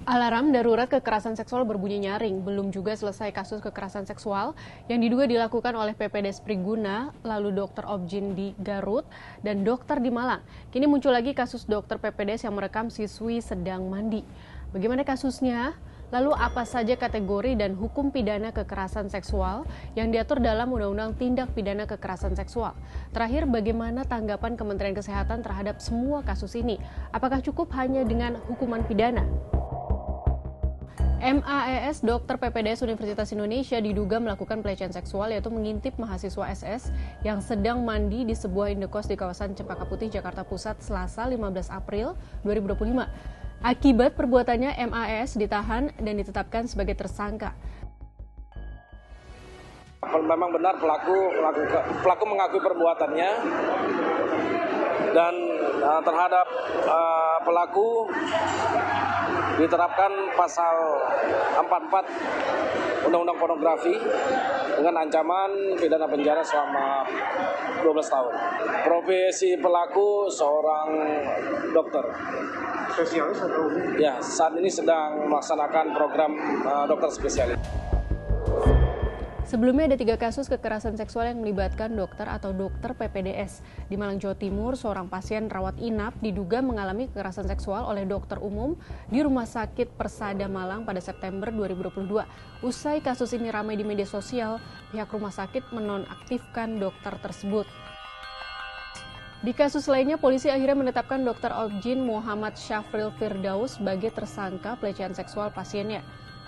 Alarm darurat kekerasan seksual berbunyi nyaring. Belum juga selesai kasus kekerasan seksual yang diduga dilakukan oleh PPDS Priguna, lalu dokter Objin di Garut, dan dokter di Malang. Kini muncul lagi kasus dokter PPDS yang merekam siswi sedang mandi. Bagaimana kasusnya? Lalu apa saja kategori dan hukum pidana kekerasan seksual yang diatur dalam Undang-Undang Tindak Pidana Kekerasan Seksual? Terakhir, bagaimana tanggapan Kementerian Kesehatan terhadap semua kasus ini? Apakah cukup hanya dengan hukuman pidana? MAES Dokter PPDS Universitas Indonesia diduga melakukan pelecehan seksual, yaitu mengintip mahasiswa SS yang sedang mandi di sebuah indekos di kawasan Cempaka Putih, Jakarta Pusat, Selasa 15 April 2025. Akibat perbuatannya, MAES ditahan dan ditetapkan sebagai tersangka. Memang benar pelaku mengakui perbuatannya, dan terhadap pelaku diterapkan pasal 44 Undang-Undang Pornografi dengan ancaman pidana penjara selama 12 tahun. Profesi pelaku seorang dokter. Spesialis atau? Ya, saat ini sedang melaksanakan program dokter spesialis. Sebelumnya ada 3 kasus kekerasan seksual yang melibatkan dokter atau dokter PPDS. Di Malang, Jawa Timur, seorang pasien rawat inap diduga mengalami kekerasan seksual oleh dokter umum di Rumah Sakit Persada Malang pada September 2022. Usai kasus ini ramai di media sosial, pihak rumah sakit menonaktifkan dokter tersebut. Di kasus lainnya, polisi akhirnya menetapkan dokter Objin Muhammad Syafril Firdaus sebagai tersangka pelecehan seksual pasiennya.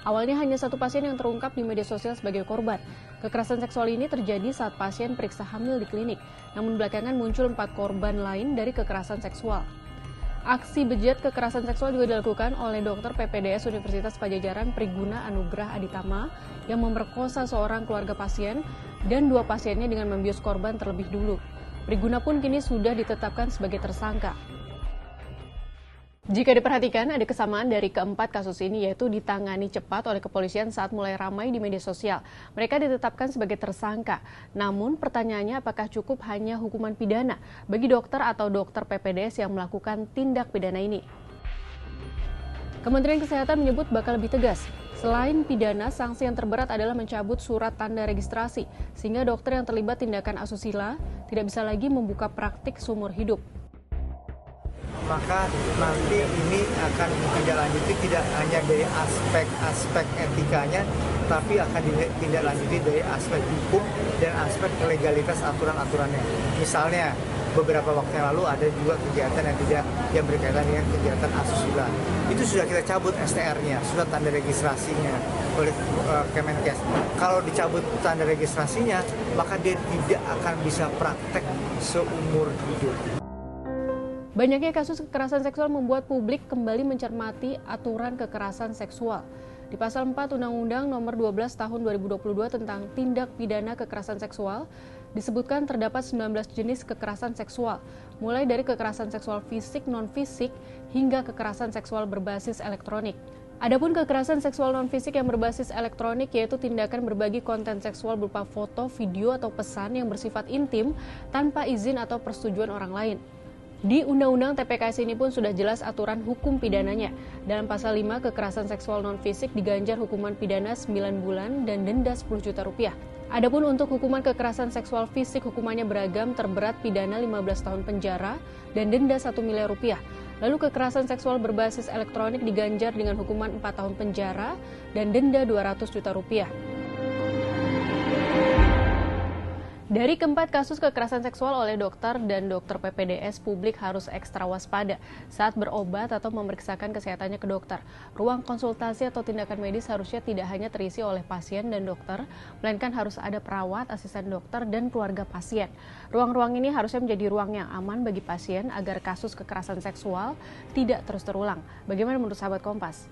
Awalnya hanya 1 pasien yang terungkap di media sosial sebagai korban. Kekerasan seksual ini terjadi saat pasien periksa hamil di klinik, namun belakangan muncul 4 korban lain dari kekerasan seksual. Aksi bejat kekerasan seksual juga dilakukan oleh dokter PPDS Universitas Padjadjaran Priguna Anugrah Aditama yang memerkosa seorang keluarga pasien dan 2 pasiennya dengan membius korban terlebih dulu. Priguna pun kini sudah ditetapkan sebagai tersangka. Jika diperhatikan, ada kesamaan dari keempat kasus ini, yaitu ditangani cepat oleh kepolisian saat mulai ramai di media sosial. Mereka ditetapkan sebagai tersangka. Namun pertanyaannya, apakah cukup hanya hukuman pidana bagi dokter atau dokter PPDS yang melakukan tindak pidana ini? Kementerian Kesehatan menyebut bakal lebih tegas. Selain pidana, sanksi yang terberat adalah mencabut surat tanda registrasi, sehingga dokter yang terlibat tindakan asusila tidak bisa lagi membuka praktik seumur hidup. Maka nanti ini akan ditindaklanjuti tidak hanya dari aspek etikanya, tapi akan ditindaklanjuti dari aspek hukum dan aspek legalitas aturan-aturannya. Misalnya, beberapa waktu yang lalu ada juga kegiatan yang berkaitan dengan kegiatan asusila. Itu sudah kita cabut STR-nya, surat tanda registrasinya oleh Kemenkes. Kalau dicabut tanda registrasinya, maka dia tidak akan bisa praktek seumur hidup. Banyaknya kasus kekerasan seksual membuat publik kembali mencermati aturan kekerasan seksual. Di pasal 4 Undang-Undang Nomor 12 Tahun 2022 tentang Tindak Pidana Kekerasan Seksual disebutkan terdapat 19 jenis kekerasan seksual, mulai dari kekerasan seksual fisik, non-fisik, hingga kekerasan seksual berbasis elektronik. Adapun kekerasan seksual non-fisik yang berbasis elektronik yaitu tindakan berbagi konten seksual berupa foto, video, atau pesan yang bersifat intim tanpa izin atau persetujuan orang lain. Di Undang-Undang TPKS ini pun sudah jelas aturan hukum pidananya. Dalam pasal 5, kekerasan seksual non-fisik diganjar hukuman pidana 9 bulan dan denda 10 juta rupiah. Adapun untuk hukuman kekerasan seksual fisik, hukumannya beragam, terberat pidana 15 tahun penjara dan denda 1 miliar rupiah. Lalu kekerasan seksual berbasis elektronik diganjar dengan hukuman 4 tahun penjara dan denda 200 juta rupiah. Dari keempat kasus kekerasan seksual oleh dokter dan dokter PPDS, publik harus ekstra waspada saat berobat atau memeriksakan kesehatannya ke dokter. Ruang konsultasi atau tindakan medis harusnya tidak hanya terisi oleh pasien dan dokter, melainkan harus ada perawat, asisten dokter, dan keluarga pasien. Ruang-ruang ini harusnya menjadi ruang yang aman bagi pasien agar kasus kekerasan seksual tidak terus terulang. Bagaimana menurut sahabat Kompas?